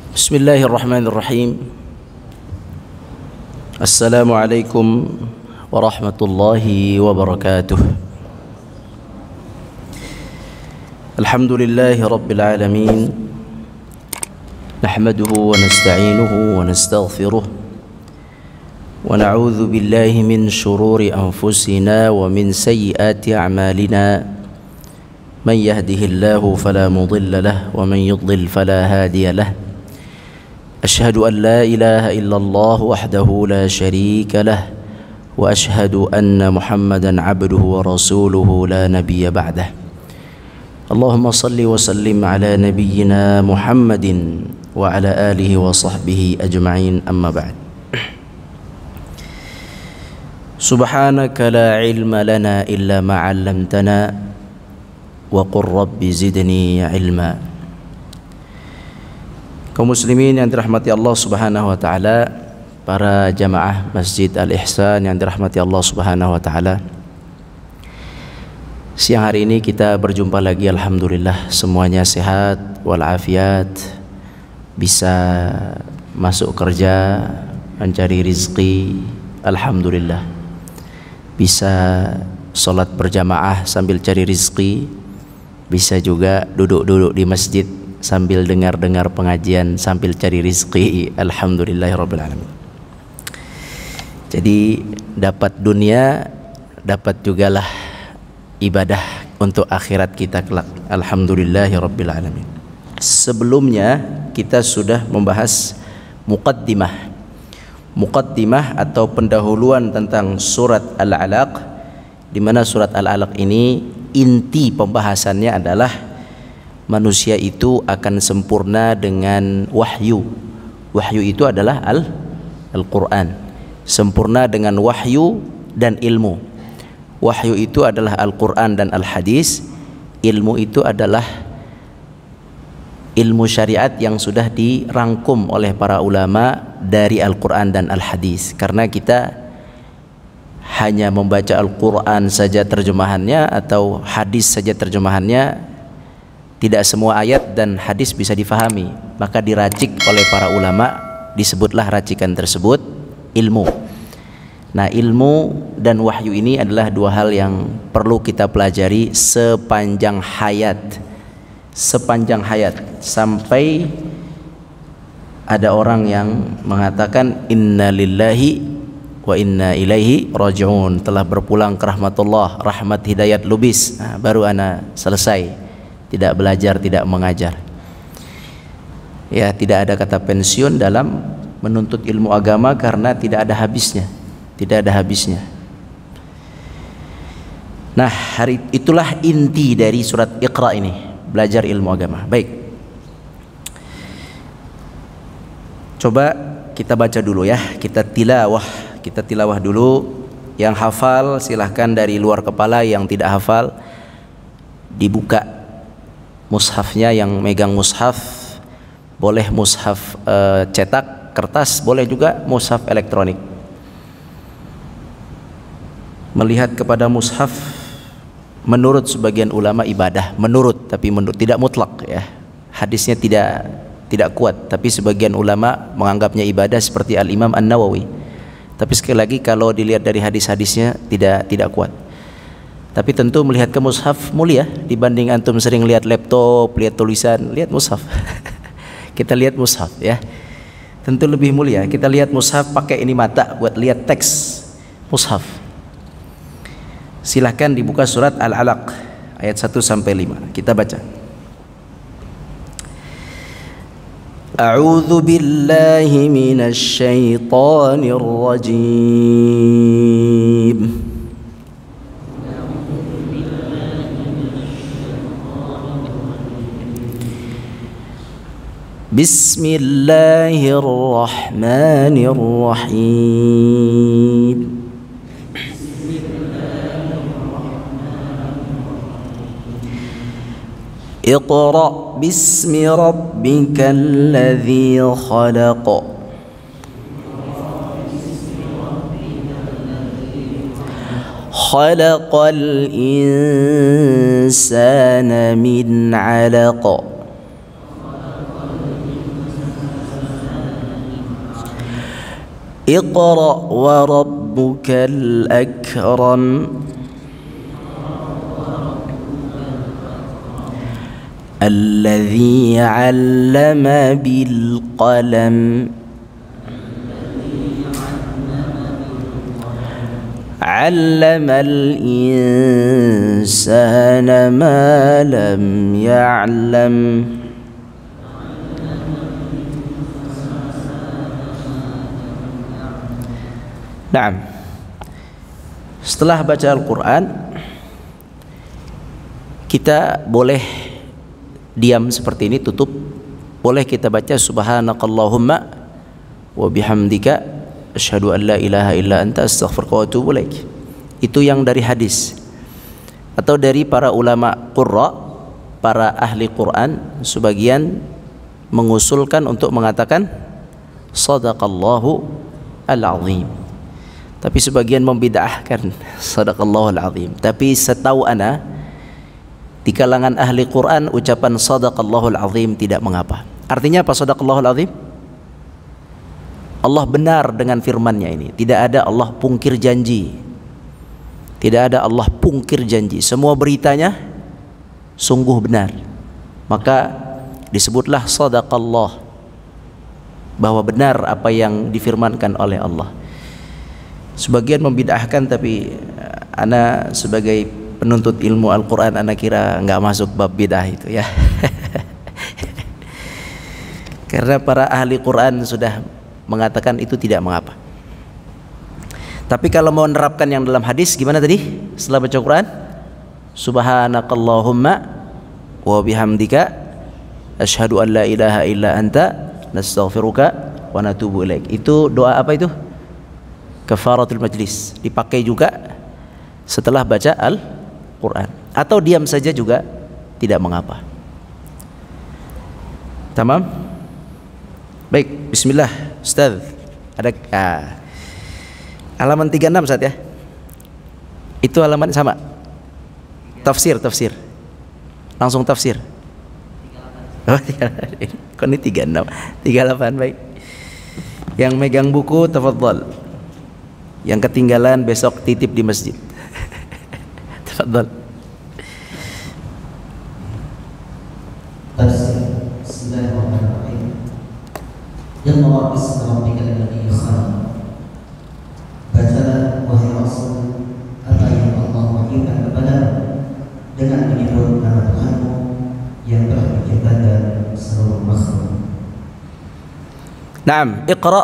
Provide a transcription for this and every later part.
Bismillahirrahmanirrahim. Assalamualaikum warahmatullahi wabarakatuh. Alhamdulillahi rabbil alamin. Nahmaduhu wa nasta'inuhu wa nastaghfiruh. Wa na'udzu billahi min shururi anfusina wa min sayyiati a'malina. Man yahdihillahu fala mudilla lahu wa man yudlil fala hadiya lahu. أشهد أن لا إله إلا الله وحده لا شريك له وأشهد أن محمدا عبده ورسوله لا نبي بعده اللهم صل وسلم على نبينا محمد وعلى آله وصحبه أجمعين أما بعد سبحانك لا علم لنا إلا ما علمتنا وقل رب زدني علما. Kaum muslimin yang dirahmati Allah Subhanahu wa taala, para jamaah Masjid Al-Ihsan yang dirahmati Allah Subhanahu wa taala. Siang hari ini kita berjumpa lagi, alhamdulillah semuanya sehat walafiat, bisa masuk kerja, mencari rizki, alhamdulillah. Bisa sholat berjamaah sambil cari rizki, bisa juga duduk-duduk di masjid sambil dengar-dengar pengajian sambil cari rizki, alhamdulillahirabbil alamin. Jadi dapat dunia, dapat jugalah ibadah untuk akhirat kita kelak, alhamdulillahirabbil alamin. Sebelumnya kita sudah membahas muqaddimah atau pendahuluan tentang surat Al-Alaq, di mana surat Al-Alaq ini inti pembahasannya adalah manusia itu akan sempurna dengan wahyu. Wahyu itu adalah Al-Quran. Sempurna dengan wahyu dan ilmu. Wahyu itu adalah Al-Quran dan Al-Hadis. Ilmu itu adalah ilmu syariat yang sudah dirangkum oleh para ulama dari Al-Quran dan Al-Hadis. Karena kita hanya membaca Al-Quran saja terjemahannya atau hadis saja terjemahannya, tidak semua ayat dan hadis bisa difahami, maka diracik oleh para ulama, disebutlah racikan tersebut ilmu. Nah, ilmu dan wahyu ini adalah dua hal yang perlu kita pelajari sepanjang hayat. Sepanjang hayat, sampai ada orang yang mengatakan inna lillahi wa inna ilaihi raji'un, telah berpulang ke rahmatullah, rahmat hidayat lubis. Nah, baru ana selesai, tidak belajar, tidak mengajar. Ya, tidak ada kata pensiun dalam menuntut ilmu agama karena tidak ada habisnya. Tidak ada habisnya. Nah, itulah inti dari surat Iqra ini, belajar ilmu agama. Baik. Coba kita baca dulu ya, kita tilawah dulu. Yang hafal silahkan dari luar kepala, yang tidak hafal dibuka mushafnya. Yang megang mushaf boleh mushaf cetak kertas, boleh juga mushaf elektronik. Melihat kepada mushaf menurut sebagian ulama ibadah, tapi tidak mutlak ya. Hadisnya tidak kuat, tapi sebagian ulama menganggapnya ibadah seperti Al-Imam An-Nawawi. Tapi sekali lagi kalau dilihat dari hadis-hadisnya tidak kuat. Tapi tentu melihat ke mushaf mulia dibanding antum sering lihat laptop, lihat tulisan. Lihat mushaf. Kita lihat mushaf ya. Tentu lebih mulia. Kita lihat mushaf pakai ini mata buat lihat teks mushaf. Silahkan dibuka surat Al-Alaq ayat 1 sampai 5. Kita baca. A'udzu billahi minasy syaithanir rajim. Bismillahirrahmanirrahim. Iqra bismi rabbikal ladzi khalaq. Khalaqal insana min 'alaq. Iqra wa rabbukal akram. Alladzi 'allama bil qalam. Allamal insana ma lam ya'lam. Naam. Setelah baca Al-Quran, kita boleh diam seperti ini, tutup. Boleh kita baca subhanakallahumma wa bihamdika asyhadu an la ilaha illa anta astaghfiruka wa atubu ilaik. Itu yang dari hadis atau dari para ulama qurra, para ahli Quran. Sebagian mengusulkan untuk mengatakan sadaqallahu al-azim, tapi sebagian membid'ahkan sadaqallahu al-azim. Tapi setahu ana, di kalangan ahli Quran ucapan sadaqallahu al-azim tidak mengapa. Artinya apa sadaqallahu al-azim? Allah benar dengan firman-Nya ini. Tidak ada Allah pungkir janji. Tidak ada Allah pungkir janji. Semua beritanya sungguh benar. Maka disebutlah sadaqallah, bahwa benar apa yang difirmankan oleh Allah. Sebagian membid'ahkan, tapi ana sebagai penuntut ilmu Al-Quran, ana kira nggak masuk bab bid'ah itu ya. Karena para ahli Quran sudah mengatakan itu tidak mengapa. Tapi kalau mau menerapkan yang dalam hadis, gimana tadi setelah baca Quran? Subhanakallahumma wa bihamdika asyhadu an la ilaha illa anta nastaghfiruka wa natubu ilaik. Itu doa apa itu? Kafaratul majlis. Dipakai juga setelah baca Al-Quran, atau diam saja juga tidak mengapa. Tamam? Baik, bismillah. Ustaz, ada halaman 36 Ustaz ya. Itu halaman sama. Tafsir. Langsung tafsir. Oh, 38. Kok ini 36? 38, baik. Yang megang buku tafadhal. Yang ketinggalan besok titip di masjid. Tafadhal. Bismillahirrahmanirrahim. Iqra bismi rabbikal ladzi khalaq. Bacalah wahai Rasul apa yang Allah wahyukan kepadamu dengan menyebut nama Tuhanmu yang telah mencipta dan seluruh makhluk. Naam, Iqra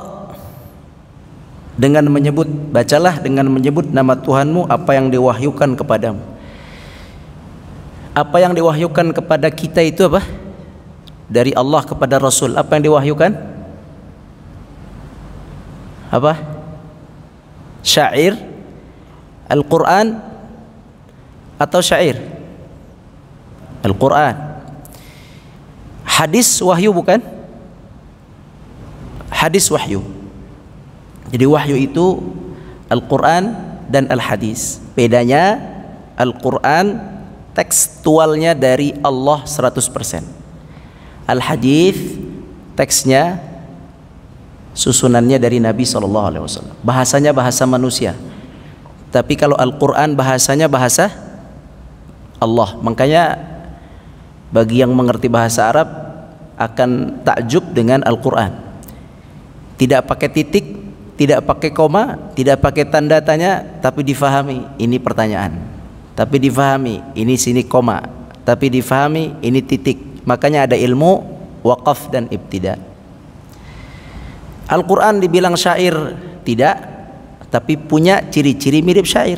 dengan menyebut, bacalah dengan menyebut nama Tuhanmu apa yang diwahyukan kepadamu. Apa yang diwahyukan kepada kita itu apa? Dari Allah kepada Rasul. Apa yang diwahyukan? Apa? Syair, Al-Quran, atau syair? Al-Quran. Hadis wahyu bukan? Hadis wahyu. Jadi wahyu itu Al-Quran dan Al-Hadis. Bedanya Al-Quran tekstualnya dari Allah 100%. Al-Hadis teksnya, susunannya dari Nabi SAW. Bahasanya bahasa manusia. Tapi kalau Al-Quran bahasanya bahasa Allah. Makanya bagi yang mengerti bahasa Arab akan takjub dengan Al-Quran. Tidak pakai titik, tidak pakai koma, tidak pakai tanda tanya, tapi difahami ini pertanyaan. Tapi difahami ini sini koma, tapi difahami ini titik. Makanya ada ilmu waqaf dan ibtida. Al-Quran dibilang syair tidak, tapi punya ciri-ciri mirip syair.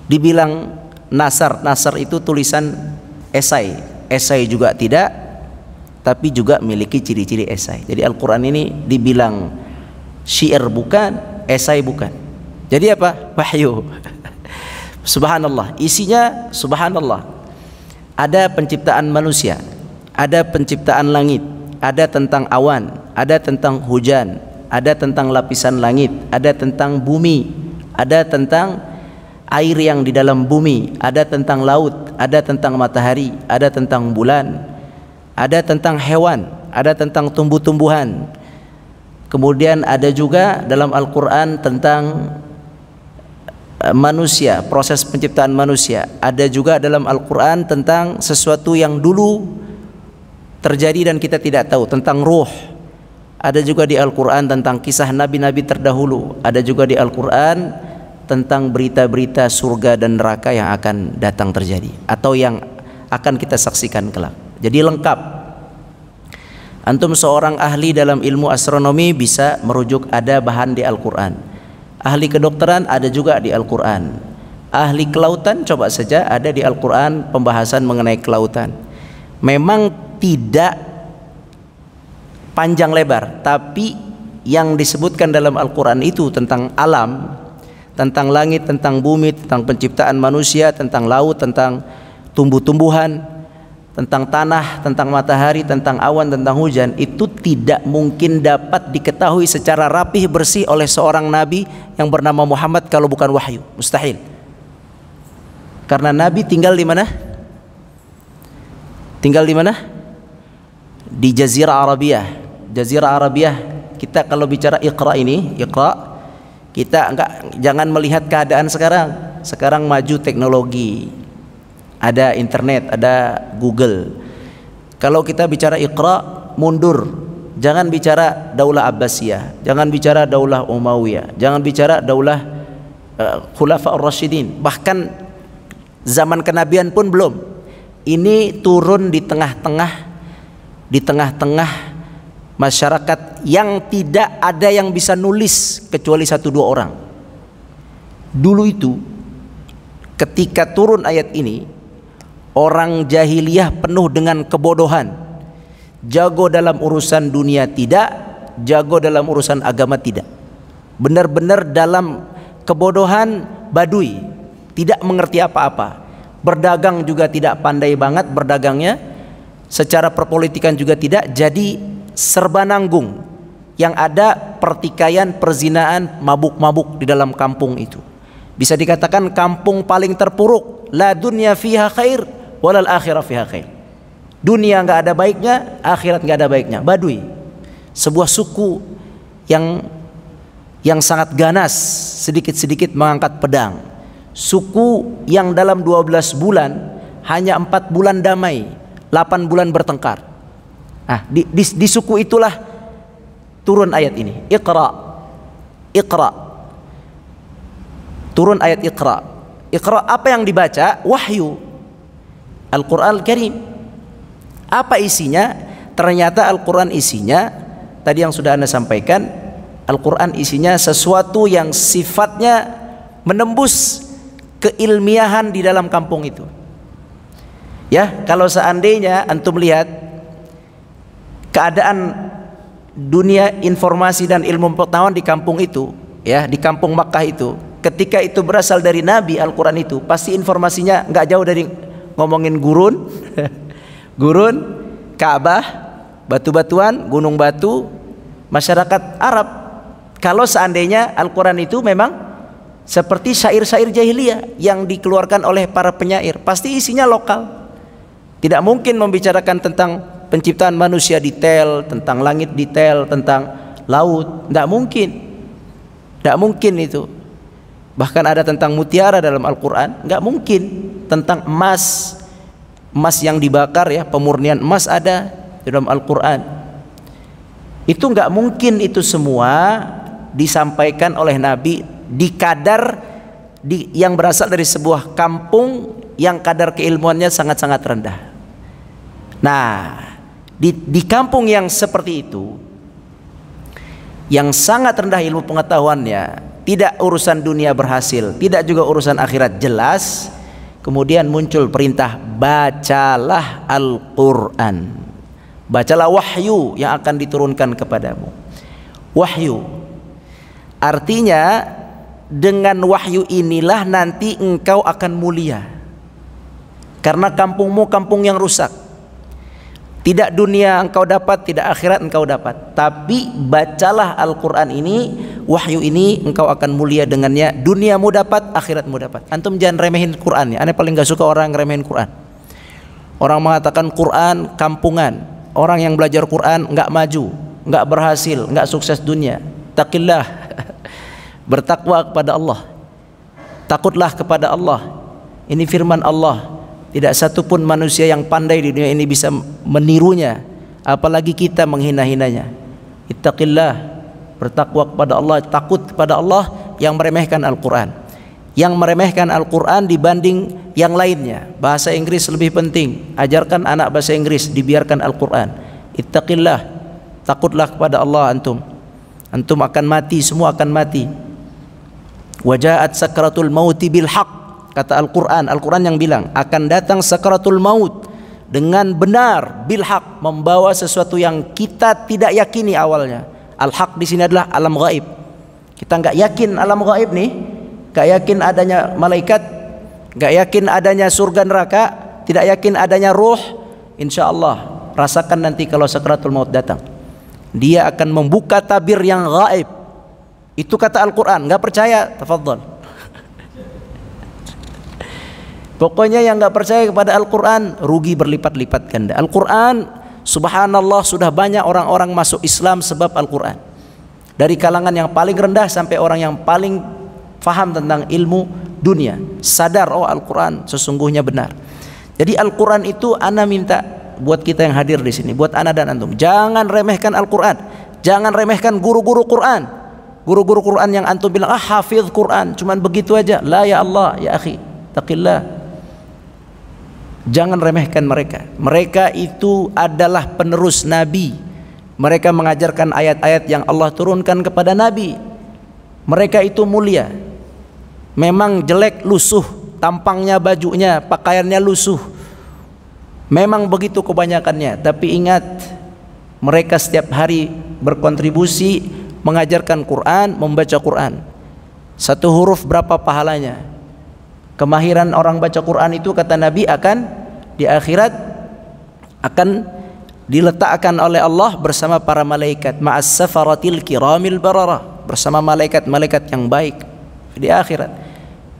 Dibilang nasar, nasar itu tulisan esai, esai juga tidak, tapi juga memiliki ciri-ciri esai. Jadi Al-Quran ini dibilang syair bukan, esai bukan. Jadi apa? Wahyu. Subhanallah, isinya subhanallah. Ada penciptaan manusia, ada penciptaan langit, ada tentang awan, ada tentang hujan, ada tentang lapisan langit, ada tentang bumi, ada tentang air yang di dalam bumi, ada tentang laut, ada tentang matahari, ada tentang bulan, ada tentang hewan, ada tentang tumbuh-tumbuhan. Kemudian ada juga dalam Al-Quran tentang manusia, proses penciptaan manusia. Ada juga dalam Al-Quran tentang sesuatu yang dulu terjadi dan kita tidak tahu, tentang ruh. Ada juga di Al-Quran tentang kisah nabi-nabi terdahulu. Ada juga di Al-Quran tentang berita-berita surga dan neraka yang akan datang terjadi atau yang akan kita saksikan kelak. Jadi lengkap. Antum seorang ahli dalam ilmu astronomi bisa merujuk, ada bahan di Al-Quran. Ahli kedokteran ada juga di Al-Quran. Ahli kelautan coba saja ada di Al-Quran pembahasan mengenai kelautan. Memang tidak panjang lebar, tapi yang disebutkan dalam Al-Quran itu tentang alam, tentang langit, tentang bumi, tentang penciptaan manusia, tentang laut, tentang tumbuh-tumbuhan, tentang tanah, tentang matahari, tentang awan, tentang hujan, itu tidak mungkin dapat diketahui secara rapih bersih oleh seorang nabi yang bernama Muhammad kalau bukan wahyu. Mustahil. Karena nabi tinggal di mana? Tinggal di mana? Di Jazirah Arabiyah. Jazirah Arabiyah, kita kalau bicara Iqra ini, Iqra, kita jangan melihat keadaan sekarang. Sekarang maju teknologi. Ada internet, ada Google. Kalau kita bicara Iqra, mundur. Jangan bicara Daulah Abbasiyah, jangan bicara Daulah Umayyah, jangan bicara Daulah Khulafaur Rasyidin. Bahkan zaman kenabian pun belum. Ini turun di tengah-tengah masyarakat yang tidak ada yang bisa nulis kecuali 1-2 orang. Dulu itu ketika turun ayat ini, orang jahiliyah penuh dengan kebodohan. Jago dalam urusan dunia tidak, jago dalam urusan agama tidak. Benar-benar dalam kebodohan badui, tidak mengerti apa-apa. Berdagang juga tidak pandai banget berdagangnya. Secara perpolitikan juga tidak, jadi serba nanggung. Yang ada pertikaian, perzinaan, mabuk-mabuk di dalam kampung itu. Bisa dikatakan kampung paling terpuruk. La dunya fiha khair walal akhirah fiha khair. Dunia nggak ada baiknya, akhirat nggak ada baiknya. Badui, sebuah suku yang sangat ganas, sedikit-sedikit mengangkat pedang. Suku yang dalam 12 bulan hanya 4 bulan damai, 8 bulan bertengkar. Nah, di suku itulah turun ayat ini. Iqra, Iqra. Turun ayat Iqra. Iqra, apa yang dibaca? Wahyu, Al-Quran Al-Karim. Apa isinya? Ternyata Al-Quran isinya, tadi yang sudah Anda sampaikan, Al-Quran isinya sesuatu yang sifatnya menembus keilmiahan di dalam kampung itu. Ya, kalau seandainya antum lihat keadaan dunia informasi dan ilmu pengetahuan di kampung itu, ya, di kampung Makkah itu, ketika itu berasal dari Nabi, Al-Quran itu pasti informasinya nggak jauh dari ngomongin gurun, gurun, Ka'bah, batu-batuan, gunung batu, masyarakat Arab. Kalau seandainya Al-Quran itu memang seperti syair-syair jahiliyah yang dikeluarkan oleh para penyair, pasti isinya lokal. Tidak mungkin membicarakan tentang penciptaan manusia detail, tentang langit detail, tentang laut. Tidak mungkin. Tidak mungkin itu. Bahkan ada tentang mutiara dalam Al-Quran, nggak mungkin. Tentang emas, emas yang dibakar, ya, pemurnian emas ada di dalam Al-Quran. Itu nggak mungkin itu semua disampaikan oleh Nabi di kadar yang berasal dari sebuah kampung yang kadar keilmuannya sangat-sangat rendah. Nah, di kampung yang seperti itu, yang sangat rendah ilmu pengetahuannya, tidak urusan dunia berhasil, tidak juga urusan akhirat jelas, kemudian muncul perintah, bacalah Al-Quran, bacalah wahyu yang akan diturunkan kepadamu. Wahyu artinya dengan wahyu inilah nanti engkau akan mulia, karena kampungmu kampung yang rusak. Tidak dunia engkau dapat, tidak akhirat engkau dapat, tapi bacalah Al-Quran ini, wahyu ini, engkau akan mulia dengannya. Duniamu dapat, akhiratmu dapat. Antum jangan remehin Quran, ya. Aneh paling gak suka orang remehin Quran. Orang mengatakan Quran kampungan, orang yang belajar Quran gak maju. nggak berhasil, nggak sukses dunia. Taqillah, bertakwa kepada Allah, takutlah kepada Allah. Ini firman Allah. Tidak satupun manusia yang pandai di dunia ini bisa menirunya, apalagi kita menghina-hinanya. Ittaqillah, bertakwa kepada Allah, takut kepada Allah, yang meremehkan Al-Quran, yang meremehkan Al-Quran dibanding yang lainnya. Bahasa Inggris lebih penting, ajarkan anak bahasa Inggris, dibiarkan Al-Quran. Ittaqillah, takutlah kepada Allah antum. Antum akan mati, semua akan mati. Wajaat sakratul mauti bil haq, kata Al-Quran. Al-Quran yang bilang akan datang sakratul maut dengan benar, bil haq, membawa sesuatu yang kita tidak yakini awalnya. Al-haq di sini adalah alam gaib. Kita nggak yakin alam gaib nih, nggak yakin adanya malaikat, nggak yakin adanya surga neraka, tidak yakin adanya ruh. Insya Allah rasakan nanti kalau sakratul maut datang, dia akan membuka tabir yang gaib. Itu kata Al-Quran. Nggak percaya, tafadhol. Pokoknya yang nggak percaya kepada Al-Quran rugi berlipat-lipat ganda. Al-Quran, subhanallah, sudah banyak orang-orang masuk Islam sebab Al-Quran. Dari kalangan yang paling rendah sampai orang yang paling faham tentang ilmu dunia, sadar, oh Al-Quran sesungguhnya benar. Jadi Al-Quran itu ana minta buat kita yang hadir di sini, buat ana dan antum, jangan remehkan Al-Quran, jangan remehkan guru-guru Quran. Guru-guru Quran yang antum bilang hafiz Quran, cuman begitu aja. La ya Allah, ya akhi, taqillah. Jangan remehkan mereka. Mereka itu adalah penerus Nabi. Mereka mengajarkan ayat-ayat yang Allah turunkan kepada Nabi. Mereka itu mulia. Memang jelek, lusuh, tampangnya, bajunya, pakaiannya lusuh. Memang begitu kebanyakannya. Tapi ingat, mereka setiap hari berkontribusi mengajarkan Quran, membaca Quran. Satu huruf berapa pahalanya? Kemahiran orang baca Quran itu kata Nabi akan di akhirat akan diletakkan oleh Allah bersama para malaikat, ma'as safaratil kiramil bararah, bersama malaikat-malaikat yang baik di akhirat.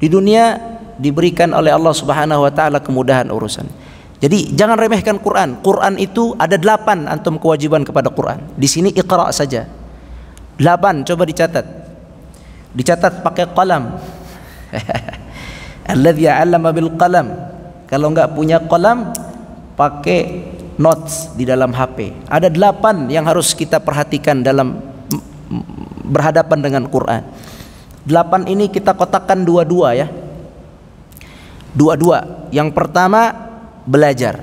Di dunia diberikan oleh Allah Subhanahu wa taala kemudahan urusan. Jadi jangan remehkan Quran. Quran itu ada 8 antum kewajiban kepada Quran. Di sini iqra saja. 8, coba dicatat. Dicatat pakai qalam. Alladzi 'allama bil qalam. Kalau enggak punya qalam, pakai notes di dalam HP. Ada 8 yang harus kita perhatikan dalam berhadapan dengan Quran. 8 ini kita kotakkan dua-dua ya. Dua-dua. Yang pertama belajar.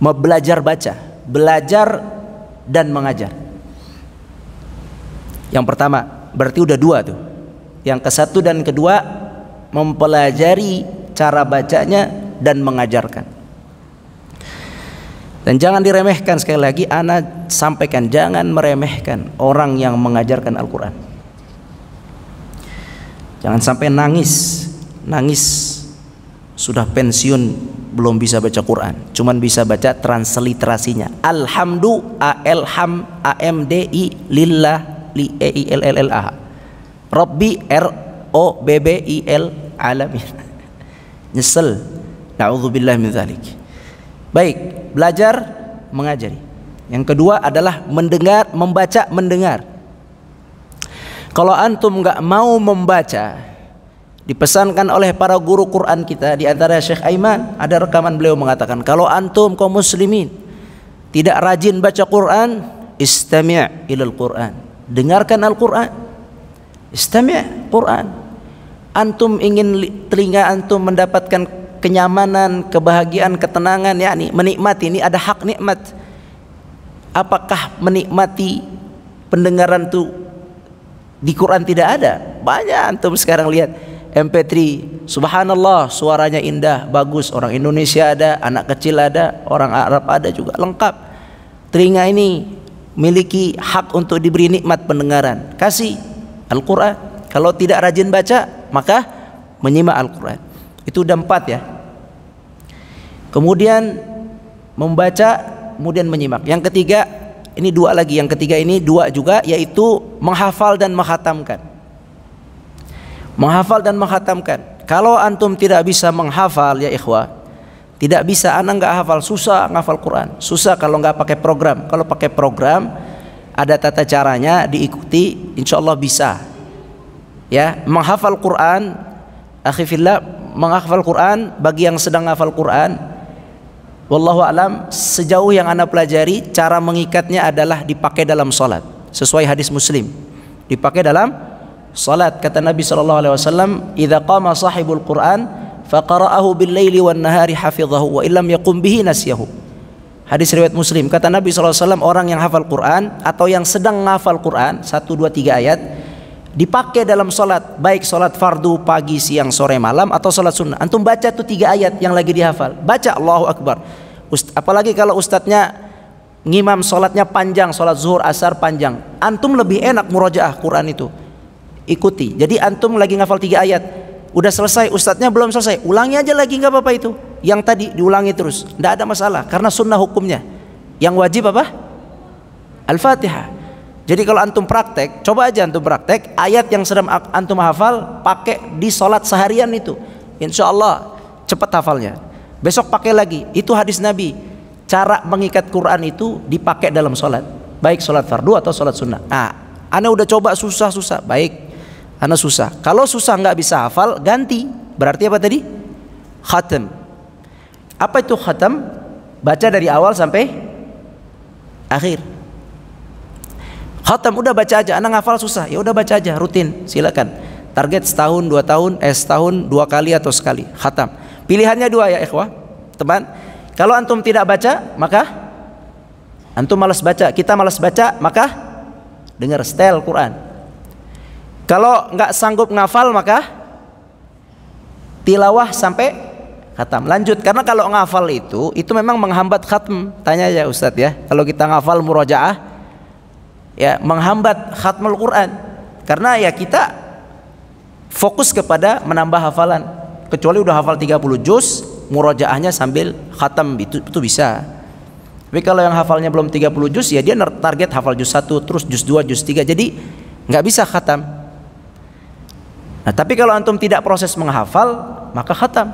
Belajar baca, belajar dan mengajar. Yang pertama, berarti udah 2 tuh. Yang ke-1 dan kedua, mempelajari cara bacanya dan mengajarkan. Dan jangan diremehkan, sekali lagi ana sampaikan, jangan meremehkan orang yang mengajarkan Al-Quran. Jangan sampai nangis sudah pensiun belum bisa baca Quran, cuman bisa baca transliterasinya. Alhamdu, alham, amdi, lillah, li illallah, Rabbi, robbil, alamin. Nyesel, na'udzubillah min dzalik. Baik, belajar, mengajari. Yang kedua adalah mendengar, membaca, mendengar. Kalau antum nggak mau membaca, dipesankan oleh para guru Quran kita, di antara Syekh Aiman, ada rekaman beliau mengatakan, kalau antum kaum muslimin tidak rajin baca Quran, istami' ilal Quran, dengarkan Al-Quran. Istami' Quran. Antum ingin telinga antum mendapatkan kenyamanan, kebahagiaan, ketenangan, yakni menikmati, ini ada hak nikmat. Apakah menikmati pendengaran itu di Quran tidak ada? Banyak antum sekarang lihat MP3, subhanallah, suaranya indah, bagus. Orang Indonesia ada, anak kecil ada, orang Arab ada juga, lengkap. Telinga ini miliki hak untuk diberi nikmat pendengaran. Kasih Al-Quran. Kalau tidak rajin baca, maka menyimak Al-Quran. Itu udah 4 ya. Kemudian membaca, kemudian menyimak. Yang ketiga, ini 2 lagi. Yang ketiga ini 2 juga, yaitu menghafal dan menghatamkan. Menghafal dan menghatamkan. Kalau antum tidak bisa menghafal ya ikhwah, tidak bisa, anak nggak hafal, susah ngafal Quran. Susah kalau nggak pakai program. Kalau pakai program, ada tata caranya, diikuti, insya Allah bisa. Ya, menghafal Quran, akhi fillah, menghafal Quran bagi yang sedang hafal Quran, wallahu alam, sejauh yang anda pelajari, cara mengikatnya adalah dipakai dalam salat, sesuai hadis Muslim, dipakai dalam salat. Kata Nabi SAW, idza qama sahibul Quran faqara'ahu bil laili wan nahari hafidhahu wa illam yaqum bihi nasyahu. Hadis riwayat Muslim. Kata Nabi SAW, orang yang hafal Quran atau yang sedang menghafal Quran 1, 2, 3 ayat dipakai dalam sholat, baik sholat fardu pagi, siang, sore, malam, atau sholat sunnah. Antum baca tuh 3 ayat yang lagi dihafal, baca Allahu Akbar. Apalagi kalau ustadznya ngimam sholatnya panjang, sholat zuhur asar panjang, antum lebih enak murojaah Quran itu, ikuti. Jadi antum lagi ngafal 3 ayat, udah selesai, ustadznya belum selesai, ulangi aja lagi, nggak apa-apa itu. Yang tadi diulangi terus, tidak ada masalah, karena sunnah hukumnya. Yang wajib apa? Al-Fatihah. Jadi kalau antum praktek, coba aja antum praktek ayat yang sedang antum hafal, pakai di sholat seharian itu, insya Allah cepat hafalnya. Besok pakai lagi, itu hadis Nabi. Cara mengikat Quran itu dipakai dalam sholat, baik sholat fardu atau sholat sunnah. Nah, ana udah coba susah-susah, baik, ana susah. Kalau susah nggak bisa hafal, ganti. Berarti apa tadi? Khatam. Apa itu khatam? Baca dari awal sampai akhir. Khatam udah baca aja, anak ngafal susah, ya udah baca aja, rutin, silakan. Target setahun, 2 tahun, setahun 2 kali atau sekali khatam. Pilihannya 2 ya ikhwah, teman. Kalau antum tidak baca, maka antum malas baca, kita malas baca, maka dengar setel Quran. Kalau nggak sanggup ngafal, maka tilawah sampai khatam. Lanjut, karena kalau ngafal itu memang menghambat khatm. Tanya ya Ustadz ya, kalau kita ngafal murojaah, ya menghambat khatmul Quran. Karena ya kita fokus kepada menambah hafalan. Kecuali udah hafal 30 juz, murojaahnya sambil khatam, itu bisa. Tapi kalau yang hafalnya belum 30 juz, ya dia target hafal juz 1, terus juz 2, juz 3, jadi nggak bisa khatam. Nah, tapi kalau antum tidak proses menghafal, maka khatam.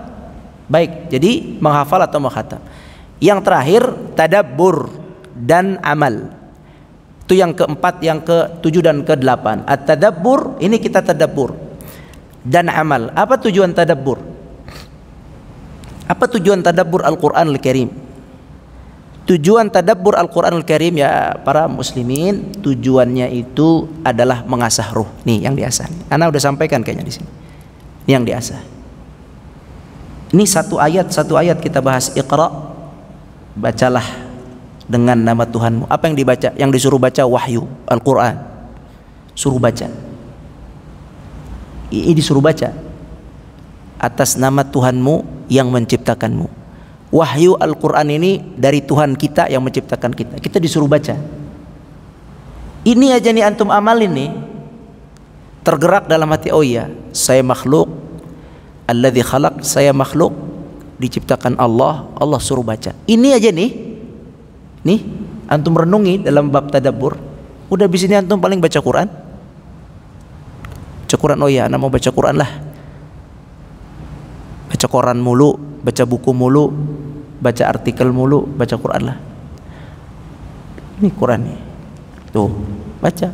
Baik, jadi menghafal atau menghatam. Yang terakhir, tadabbur dan amal. Itu yang keempat, yang ke-7 dan ke-8. At-tadabbur, ini kita tadabbur. Dan amal. Apa tujuan tadabbur? Apa tujuan tadabbur Al-Quran Al-Karim? Tujuan tadabbur Al-Quran Al-Karim ya para muslimin, tujuannya itu adalah mengasah ruh. Nih yang diasah. Ana udah sampaikan kayaknya di sini. Ini yang diasah. Ini satu ayat kita bahas. Iqra, bacalah dengan nama Tuhanmu. Apa yang dibaca? Yang disuruh baca wahyu, Al-Quran. Suruh baca. Ini disuruh baca atas nama Tuhanmu yang menciptakanmu. Wahyu Al-Quran ini dari Tuhan kita yang menciptakan kita. Kita disuruh baca. Ini aja nih antum amalin nih, tergerak dalam hati, oh iya, saya makhluk, alladzi khalaq, saya makhluk diciptakan Allah, Allah suruh baca. Ini aja nih antum renungi dalam bab tadabbur. Udah di sini antum paling baca Quran. Baca Quran, oh iya, anak mau baca Quran lah. Baca koran mulu, baca buku mulu, baca artikel mulu, baca Quran lah. Ini Quran nih, tuh baca.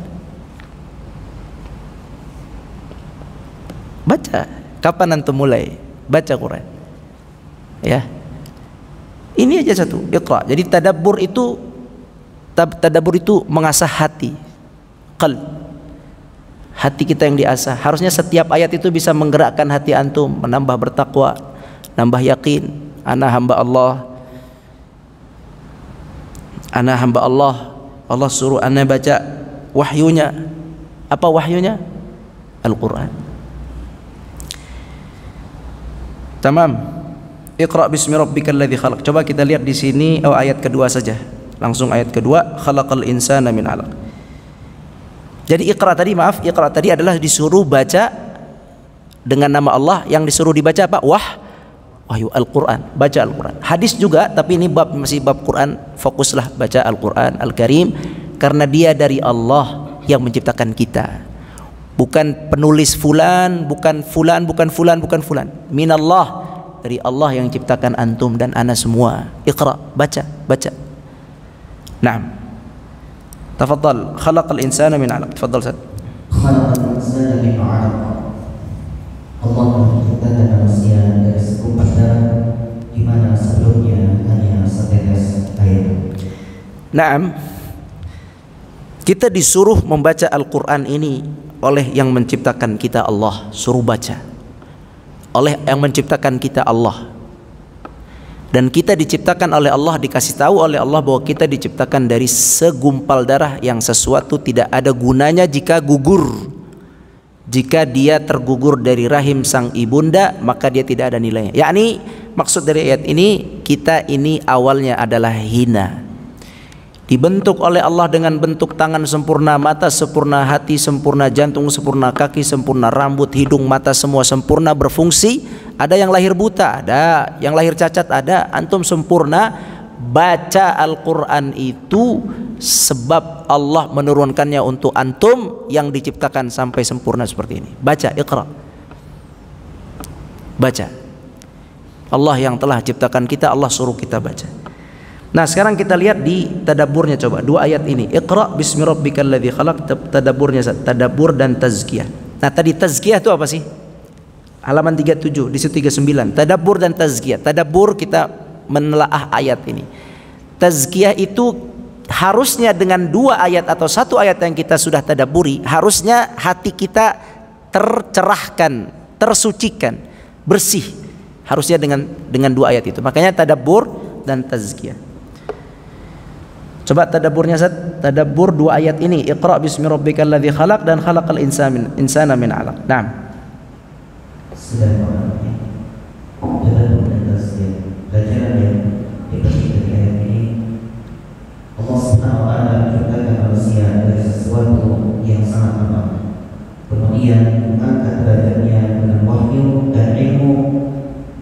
Kapan antum mulai baca Quran? Ya, ini aja satu, Iqra. Jadi tadabbur itu mengasah hati, qalb. Hati kita yang diasah. Harusnya setiap ayat itu bisa menggerakkan hati antum, menambah bertakwa, nambah yakin. Ana hamba Allah. Allah suruh ana baca wahyunya. Apa wahyunya? Al-Quran. Tamam. Iqra bismi rabbikal ladzi khalaq. Coba kita lihat di sini ayat kedua saja. Langsung ayat kedua, khalaqal insana min 'alaq. Jadi Iqra tadi adalah disuruh baca dengan nama Allah. Yang disuruh dibaca apa? Wahyu Al-Quran, baca Al-Quran. Hadis juga, tapi ini masih bab Quran. Fokuslah baca Al-Quran Al-Karim, karena dia dari Allah yang menciptakan kita. Bukan penulis fulan, bukan fulan. Minallah, dari Allah yang menciptakan antum dan ana semua. Iqra, baca. Naam. Tafadhal. Khalaqal insana min 'alaq. Tafadhal Ustaz. Khalaqal insana min 'alaq. Allah menciptakan manusia dari segumpal darah di mana sebelumnya hanya setetes air. Naam. Kita disuruh membaca Al-Qur'an ini oleh yang menciptakan kita, Allah. Suruh baca. Oleh yang menciptakan kita, Allah. Dan kita diciptakan oleh Allah, dikasih tahu oleh Allah bahwa kita diciptakan dari segumpal darah yang sesuatu tidak ada gunanya jika gugur. Jika dia tergugur dari rahim sang ibunda, maka dia tidak ada nilainya. Yakni maksud dari ayat ini, kita ini awalnya adalah hina. Dibentuk oleh Allah dengan bentuk tangan sempurna, mata sempurna, hati sempurna, jantung sempurna, kaki sempurna, rambut, hidung, mata semua sempurna berfungsi. Ada yang lahir buta, ada yang lahir cacat, ada. Antum sempurna. Baca Al-Quran itu sebab Allah menurunkannya untuk antum yang diciptakan sampai sempurna seperti ini. Baca, iqra. Baca. Allah yang telah ciptakan kita, Allah suruh kita baca. Nah, sekarang kita lihat di tadabburnya, coba dua ayat ini. Iqra bismi rabbikal ladzi khalaq. Tadabburnya, tadabbur dan tazkiyah. Nah, tadi tazkiyah itu apa sih? Halaman 37 di situ 39. Tadabbur dan tazkiyah. Tadabbur kita menelaah ayat ini. Tazkiyah itu harusnya dengan dua ayat atau satu ayat yang kita sudah tadabburi, harusnya hati kita tercerahkan, tersucikan, bersih. Harusnya dengan dua ayat itu. Makanya tadabbur dan tazkiyah. Coba tadabburnya, Ustaz. Tadabbur dua ayat ini. Iqra bismi rabbikal ladzi khalaq dan khalaqal insana min 'alaq. Naam. Sudah memahami tadabbur dan tazkiyah. Pelajaran yang dipetik dari ayat ini, Allah Subhanahu wa taala menciptakan manusia dari sesuatu yang sangat lemah. Kemudian mengangkat derajatnya dengan wahyu dan ilmu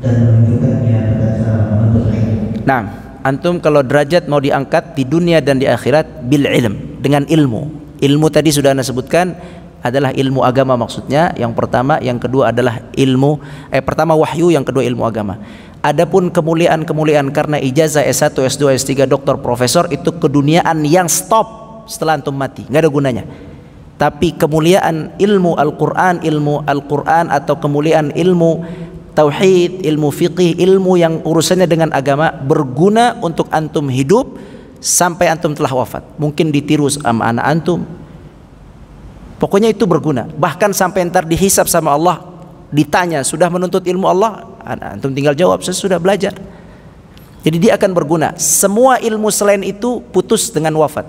dan menunjukkannya pada cara menuntut ilmu. Nah, antum kalau derajat mau diangkat di dunia dan di akhirat bil ilm, dengan ilmu. Ilmu tadi sudah Anda sebutkan adalah ilmu agama maksudnya. Yang pertama, yang kedua adalah ilmu pertama wahyu, yang kedua ilmu agama. Adapun kemuliaan-kemuliaan karena ijazah S1, S2, S3, doktor, profesor itu keduniaan yang stop setelah antum mati, nggak ada gunanya. Tapi kemuliaan ilmu Al-Qur'an atau kemuliaan ilmu tauhid, ilmu fiqih, ilmu yang urusannya dengan agama berguna untuk antum hidup sampai antum telah wafat. Mungkin ditiru sama anak antum. Pokoknya itu berguna. Bahkan sampai ntar dihisab sama Allah, ditanya, sudah menuntut ilmu Allah? Antum tinggal jawab, saya sudah belajar. Jadi dia akan berguna. Semua ilmu selain itu putus dengan wafat.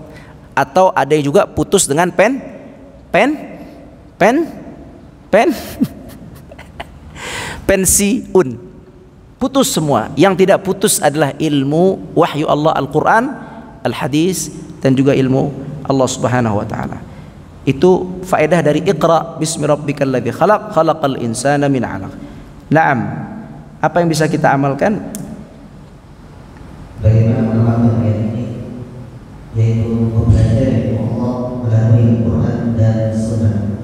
Atau ada juga putus dengan pensiun. Putus semua. Yang tidak putus adalah ilmu wahyu Allah, Al-Quran, Al-Hadis, dan juga ilmu Allah Subhanahu wa ta'ala. Itu faedah dari Iqra bismi rabbikal ladzi khalaq, khalaqal insana min 'alaq. Naam. Apa yang bisa kita amalkan? Bagaimana mengamalkan ayat ini? Yaitu belajar ilmu Allah melalui Al-Quran dan Sunnah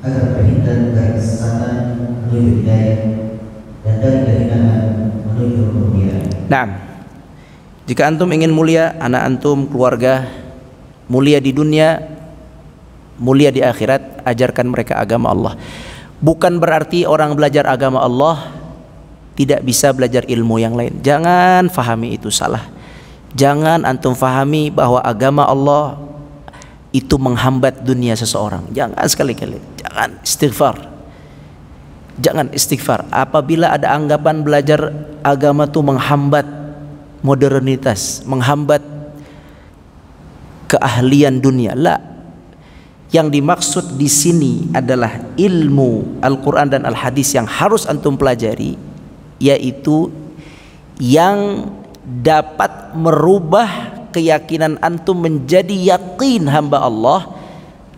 agar terhindar dari kesesatan menuju hidayah dan dari kehinaan menuju kemuliaan. Naam. Jika antum ingin mulia, anak antum, keluarga, mulia di dunia, mulia di akhirat, ajarkan mereka agama Allah. Bukan berarti orang belajar agama Allah tidak bisa belajar ilmu yang lain. Jangan fahami itu salah. Jangan antum fahami bahwa agama Allah itu menghambat dunia seseorang. Jangan sekali-kali. Jangan istighfar. Jangan istighfar. Apabila ada anggapan belajar agama itu menghambat modernitas, menghambat keahlian dunia, la. Yang dimaksud di sini adalah ilmu Al-Quran dan Al-Hadis yang harus antum pelajari, yaitu yang dapat merubah keyakinan antum menjadi yakin hamba Allah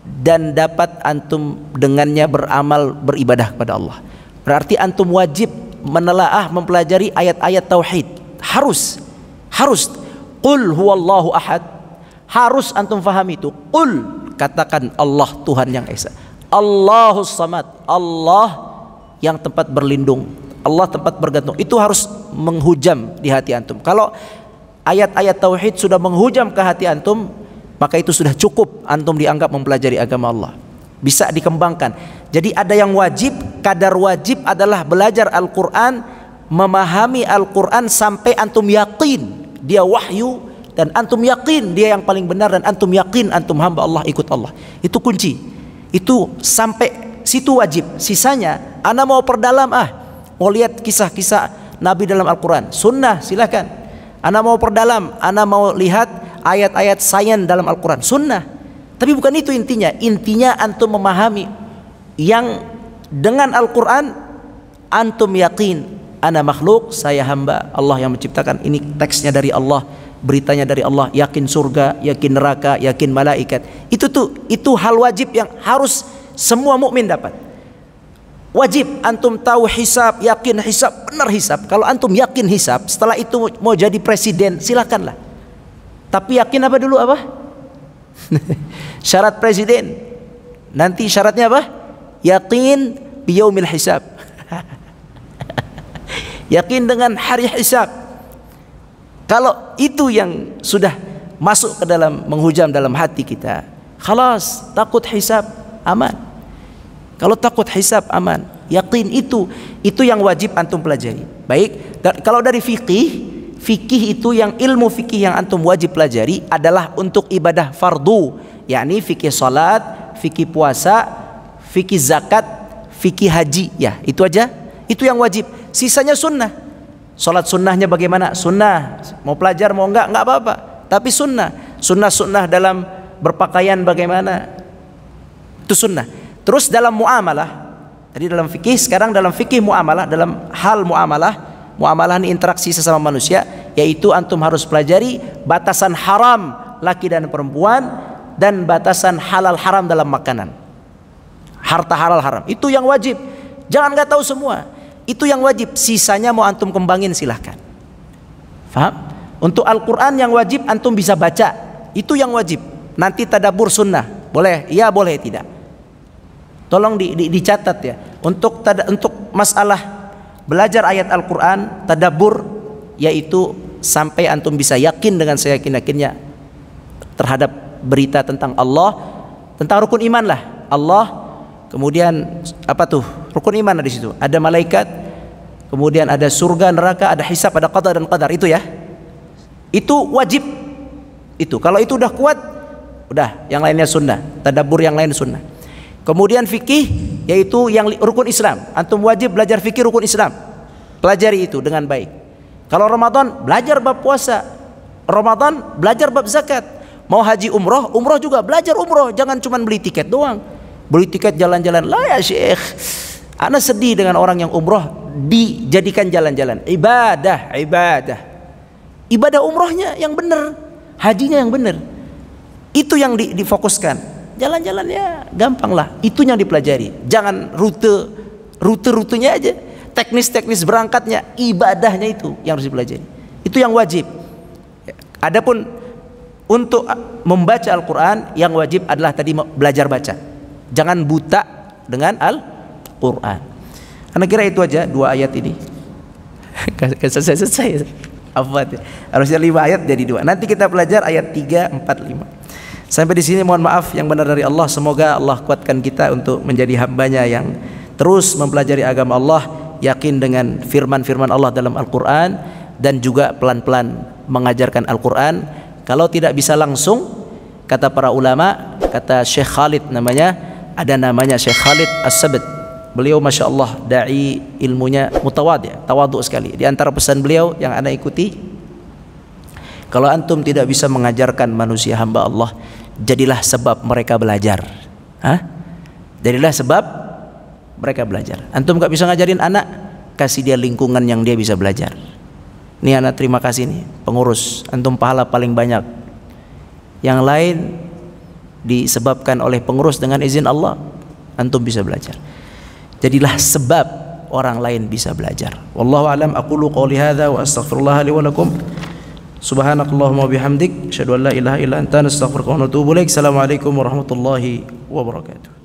dan dapat antum dengannya beramal, beribadah kepada Allah. Berarti antum wajib menelaah, mempelajari ayat-ayat tauhid. Harus qul huwallahu ahad. Harus antum fahami itu. Qul, katakan Allah Tuhan yang Esa. Allahus samad, Allah yang tempat berlindung, Allah tempat bergantung. Itu harus menghujam di hati antum. Kalau ayat-ayat tauhid sudah menghujam ke hati antum, maka itu sudah cukup antum dianggap mempelajari agama Allah. Bisa dikembangkan. Jadi ada yang wajib, kadar wajib adalah belajar Al-Quran, memahami Al-Quran sampai antum yakin dia wahyu, dan antum yakin dia yang paling benar, dan antum yakin antum hamba Allah, ikut Allah. Itu kunci. Itu sampai situ wajib. Sisanya ana mau perdalam, mau lihat kisah-kisah Nabi dalam Al-Quran, sunnah, silakan. Ana mau perdalam, ana mau lihat ayat-ayat sains dalam Al-Quran, sunnah. Tapi bukan itu intinya. Intinya antum memahami yang dengan Al-Quran antum yakin ana makhluk, saya hamba Allah yang menciptakan. Ini teksnya dari Allah, beritanya dari Allah, yakin surga, yakin neraka, yakin malaikat. Itu hal wajib yang harus semua mukmin dapat. Wajib antum tahu hisab, yakin hisab, benar hisab. Kalau antum yakin hisab, setelah itu mau jadi presiden, silakanlah. Tapi yakin apa dulu apa? Syarat presiden nanti syaratnya apa? Yakin biyaumil hisab. Yakin dengan hari hisab. Kalau itu yang sudah masuk ke dalam, menghujam dalam hati kita, khalas, takut hisab aman. Kalau takut hisab aman, yakin itu yang wajib antum pelajari. Baik, dan kalau dari fikih itu yang ilmu fikih yang antum wajib pelajari adalah untuk ibadah fardu, yakni fikih salat, fikih puasa, fikih zakat, fikih haji, ya itu aja. Itu yang wajib. Sisanya sunnah. Salat sunnahnya bagaimana? Sunnah. Mau pelajar mau enggak apa-apa. Tapi sunnah. Sunnah dalam berpakaian bagaimana? Itu sunnah. Terus dalam muamalah. Tadi dalam fikih, sekarang dalam fikih muamalah, dalam hal muamalah. Muamalah ini interaksi sesama manusia, yaitu antum harus pelajari batasan haram laki dan perempuan, dan batasan halal haram dalam makanan, harta halal haram. Itu yang wajib. Jangan nggak tahu semua. Itu yang wajib. Sisanya mau antum kembangin silahkan. Faham? Untuk Al-Quran yang wajib antum bisa baca. Itu yang wajib. Nanti tadabbur sunnah boleh? Iya boleh, tidak? Tolong dicatat ya. Untuk masalah belajar ayat Al-Quran, tadabbur, yaitu sampai antum bisa yakin dengan seyakin-yakinnya terhadap berita tentang Allah, tentang rukun iman lah. Allah, kemudian apa tuh? Rukun iman ada di situ. Ada malaikat, kemudian ada surga, neraka, ada hisab, ada qada dan qadar. Itu ya. Itu wajib. Itu. Kalau itu udah kuat, udah, yang lainnya sunnah. Tadabbur yang lain sunnah. Kemudian fikih, yaitu yang rukun Islam. Antum wajib belajar fikih rukun Islam. Pelajari itu dengan baik. Kalau Ramadan, belajar bab puasa. Ramadan, belajar bab zakat. Mau haji umroh, umroh juga belajar umroh. Jangan cuma beli tiket doang. Beli tiket jalan-jalan. Lah ya Syekh, ana sedih dengan orang yang umroh dijadikan jalan-jalan. Ibadah. Ibadah umrohnya yang benar, hajinya yang benar. Itu yang difokuskan. Jalan-jalannya gampang lah, itu yang dipelajari. Jangan rutenya aja, teknis berangkatnya, ibadahnya itu yang harus dipelajari. Itu yang wajib. Adapun untuk membaca Al-Quran, yang wajib adalah tadi belajar baca. Jangan buta dengan Al-Quran. Karena kira itu aja 2 ayat ini. Selesai. Apa? Harusnya 5 ayat jadi 2. Nanti kita belajar ayat 3, 4, 5. Sampai di sini mohon maaf, yang benar dari Allah. Semoga Allah kuatkan kita untuk menjadi hambanya yang terus mempelajari agama Allah, yakin dengan firman-firman Allah dalam Al-Quran, dan juga pelan-pelan mengajarkan Al-Quran. Kalau tidak bisa langsung, kata para ulama, kata Syekh Khalid namanya, ada namanya Syekh Khalid As-Sabt. Beliau Masya Allah da'i, ilmunya mutawadi', tawadhu sekali. Di antara pesan beliau yang anda ikuti, kalau antum tidak bisa mengajarkan manusia hamba Allah, jadilah sebab mereka belajar. Jadilah sebab mereka belajar. Antum gak bisa ngajarin anak, kasih dia lingkungan yang dia bisa belajar. Ini anak terima kasih nih, pengurus, antum pahala paling banyak. Yang lain disebabkan oleh pengurus, dengan izin Allah antum bisa belajar. Jadilah sebab orang lain bisa belajar. Wallahu a'lam. Aqulu qouli hadza wa astaghfirullah li wa lakum. Subhanakallahumma bihamdik, asyhadu an la ilaha illa anta, nastaghfiruka wa natubu ilaik. Assalamualaikum warahmatullahi wabarakatuh.